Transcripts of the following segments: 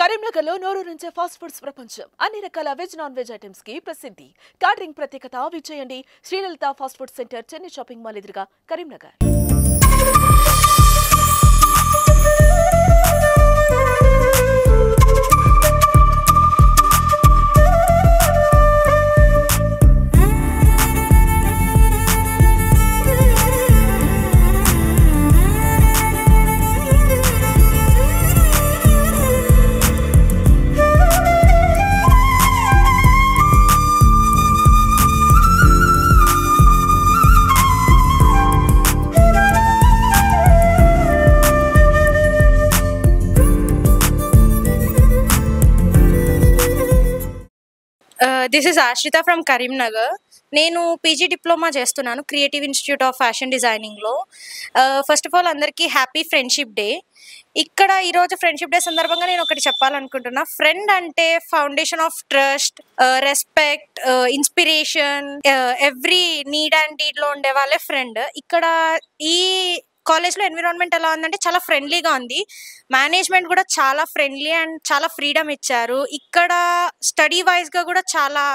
కరీంనగర్లో నోరూరించే fast foods ప్రపంచం. అన్ని రకాల వెజ్ నాన్ వెజ్ ఐటమ్స్ కి ప్రసిద్ధి. క్యాటరింగ్ ప్రత్యేకత విచ్చేయండి Sri Lalitha fast food centre, Chennai shopping mall ఎదురుగా, Karimnagar. This is Ashritha from Karimnagar. నేను పీజీ డిప్లొమా చేస్తున్నాను క్రియేటివ్ ఇన్స్టిట్యూట్ ఆఫ్ ఫ్యాషన్ డిజైనింగ్లో. ఫస్ట్ ఆఫ్ ఆల్ అందరికీ హ్యాపీ ఫ్రెండ్షిప్ డే. ఇక్కడ ఈరోజు ఫ్రెండ్షిప్ డే సందర్భంగా నేను ఒకటి చెప్పాలనుకుంటున్నా. ఫ్రెండ్ అంటే foundation of trust, respect, inspiration, every need and డీడ్లో ఉండే వాళ్ళే ఫ్రెండ్. ఇక్కడ ఈ కాలేజ్లో ఎన్విరాన్మెంట్ ఎలా ఉందంటే చాలా ఫ్రెండ్లీగా ఉంది. మేనేజ్మెంట్ కూడా చాలా ఫ్రెండ్లీ అండ్ చాలా ఫ్రీడమ్ ఇచ్చారు. ఇక్కడ స్టడీ వైజ్గా కూడా చాలా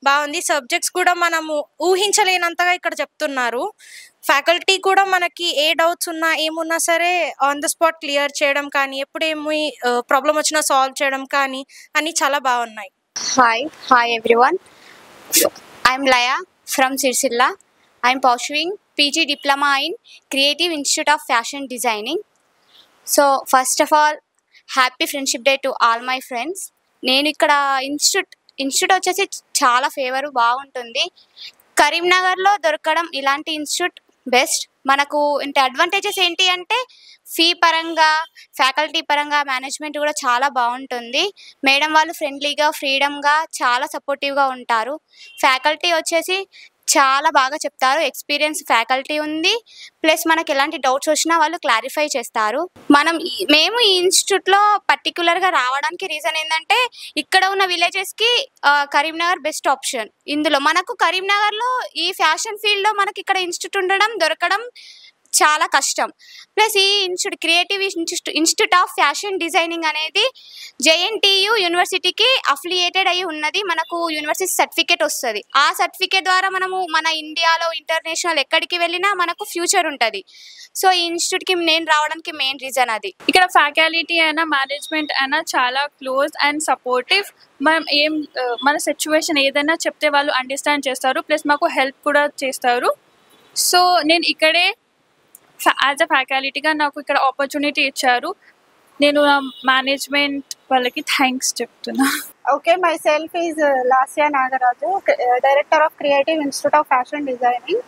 బాగుంది. సబ్జెక్ట్స్ కూడా మనము ఊహించలేనంతగా ఇక్కడ చెప్తున్నారు. ఫ్యాకల్టీ కూడా మనకి ఏ డౌట్స్ ఉన్నా ఏమున్నా సరే ఆన్ ద స్పాట్ క్లియర్ చేయడం కానీ, ఎప్పుడేమి ప్రాబ్లం వచ్చినా సాల్వ్ చేయడం కానీ అన్నీ చాలా బాగున్నాయి. Hi everyone. I'm Laya from Sirsilla. I'm pursuing PG Diploma in Creative Institute of Fashion Designing. So first of all, happy Friendship Day to all my friends. నేను ఇక్కడ ఇన్స్టిట్యూట్ వచ్చేసి చాలా ఫేవర్ బాగుంటుంది. కరీంనగర్లో దొరకడం ఇలాంటి ఇన్స్టిట్యూట్ బెస్ట్. మనకు ఇంత అడ్వాంటేజెస్ ఏంటి అంటే ఫీ పరంగా, ఫ్యాకల్టీ పరంగా, మేనేజ్మెంట్ కూడా చాలా బాగుంటుంది. మేడం వాళ్ళు ఫ్రెండ్లీగా, ఫ్రీడమ్గా, చాలా సపోర్టివ్గా ఉంటారు. ఫ్యాకల్టీ వచ్చేసి చాలా బాగా చెప్తారు. ఎక్స్పీరియన్స్ ఫ్యాకల్టీ ఉంది. ప్లస్ మనకి ఎలాంటి డౌట్స్ వచ్చినా వాళ్ళు క్లారిఫై చేస్తారు. మేము ఈ ఇన్స్టిట్యూట్లో పర్టికులర్గా రావడానికి రీజన్ ఏంటంటే ఇక్కడ ఉన్న విలేజెస్కి కరీంనగర్ బెస్ట్ ఆప్షన్. ఇందులో మనకు కరీంనగర్లో ఈ ఫ్యాషన్ ఫీల్డ్లో మనకి ఇక్కడ ఇన్స్టిట్యూట్ దొరకడం చాలా కష్టం. ప్లస్ ఈ creative institute of fashion designing అనేది జేఎన్టీయు యూనివర్సిటీకి అఫిలియేటెడ్ అయి ఉన్నది. మనకు యూనివర్సిటీ సర్టిఫికేట్ వస్తుంది. ఆ సర్టిఫికేట్ ద్వారా మనము మన ఇండియాలో ఇంటర్నేషనల్ ఎక్కడికి వెళ్ళినా మనకు ఫ్యూచర్ ఉంటుంది. సో ఈ ఇన్స్టిట్యూట్కి నేను రావడానికి మెయిన్ రీజన్ అది. ఇక్కడ ఫ్యాకల్టీ అయినా మేనేజ్మెంట్ అయినా చాలా క్లోజ్ అండ్ సపోర్టివ్. మన సిచ్యువేషన్ ఏదైనా చెప్తే వాళ్ళు అండర్స్టాండ్ చేస్తారు. ప్లస్ మాకు హెల్ప్ కూడా చేస్తారు. సో నేను ఇక్కడే యాజ్ అ ఫ్యాకల్టీగా నాకు ఇక్కడ ఆపర్చునిటీ ఇచ్చారు. నేను మేనేజ్మెంట్ వాళ్ళకి థ్యాంక్స్ చెప్తున్నా. Okay, my self is Lasya Nagaraju, director of creative institute of fashion designing.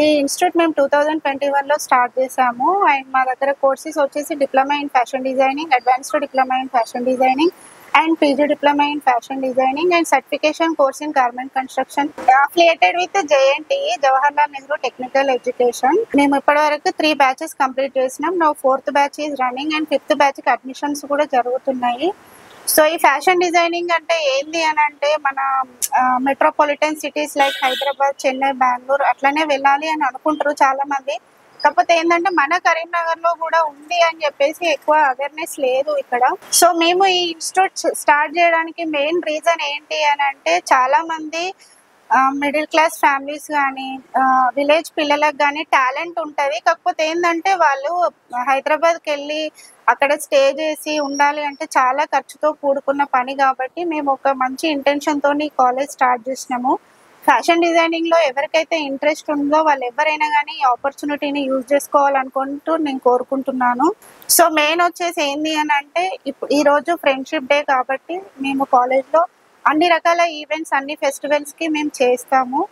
ఈ ఇన్స్టిట్యూట్ మేము 2021లో స్టార్ట్ చేసాము. అండ్ మా దగ్గర కోర్సెస్ వచ్చేసి diploma in fashion designing, advanced diploma in fashion designing and PG Diploma in Fashion Designing and Certification course in Garment Construction. Affiliated with JNTE, Jawaharlal Nehru Technical Education. మేము ఇప్పటివరకు 3 batches complete చేసినాం. నా 4th batch is running and 5th బ్యాచ్కి admissions కూడా జరుగుతున్నాయి. So ఈ fashion designing అంటే ఏంది అని అంటే మన metropolitan cities like Hyderabad, Chennai, Bengaluru అట్లనే వెళ్ళాలి అని అనుకుంటారు చాలామంది. కాకపోతే ఏంటంటే మన కరీంనగర్లో కూడా ఉంది అని చెప్పేసి ఎక్కువ అవేర్నెస్ లేదు ఇక్కడ. సో మేము ఈ ఇన్స్టిట్యూట్ స్టార్ట్ చేయడానికి మెయిన్ రీజన్ ఏంటి అని అంటే చాలామంది మిడిల్ క్లాస్ ఫ్యామిలీస్ కానీ, విలేజ్ పిల్లలకు కానీ టాలెంట్ ఉంటుంది. కాకపోతే ఏంటంటే వాళ్ళు హైదరాబాద్కి వెళ్ళి అక్కడ స్టే చేసి ఉండాలి అంటే చాలా ఖర్చుతో కూడుకున్న పని. కాబట్టి మేము ఒక మంచి ఇంటెన్షన్తో ఈ కాలేజ్ స్టార్ట్ చేసినాము. ఫ్యాషన్ డిజైనింగ్లో ఎవరికైతే ఇంట్రెస్ట్ ఉందో వాళ్ళు ఎవరైనా కానీ ఈ ఆపర్చునిటీని యూజ్ చేసుకోవాలనుకుంటూ నేను కోరుకుంటున్నాను. సో మెయిన్ వచ్చేసి ఏంది అని అంటే ఈరోజు ఫ్రెండ్షిప్ డే కాబట్టి మేము కాలేజ్లో అన్ని రకాల ఈవెంట్స్, అన్ని ఫెస్టివల్స్కి మేము చేస్తాము.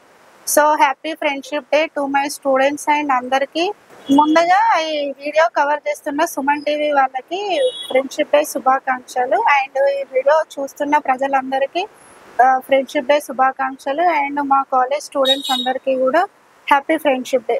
So happy friendship day to my students and అందరికీ. ముందుగా ఈ వీడియో కవర్ చేస్తున్న సుమన్ టీవీ వాళ్ళకి ఫ్రెండ్షిప్ డే శుభాకాంక్షలు. అండ్ ఈ వీడియో చూస్తున్న ప్రజలందరికీ ఫ్రెండ్షిప్ డే శుభాకాంక్షలు. అండ్ మా కాలేజ్ స్టూడెంట్స్ అందరికీ కూడా హ్యాపీ ఫ్రెండ్షిప్ డే.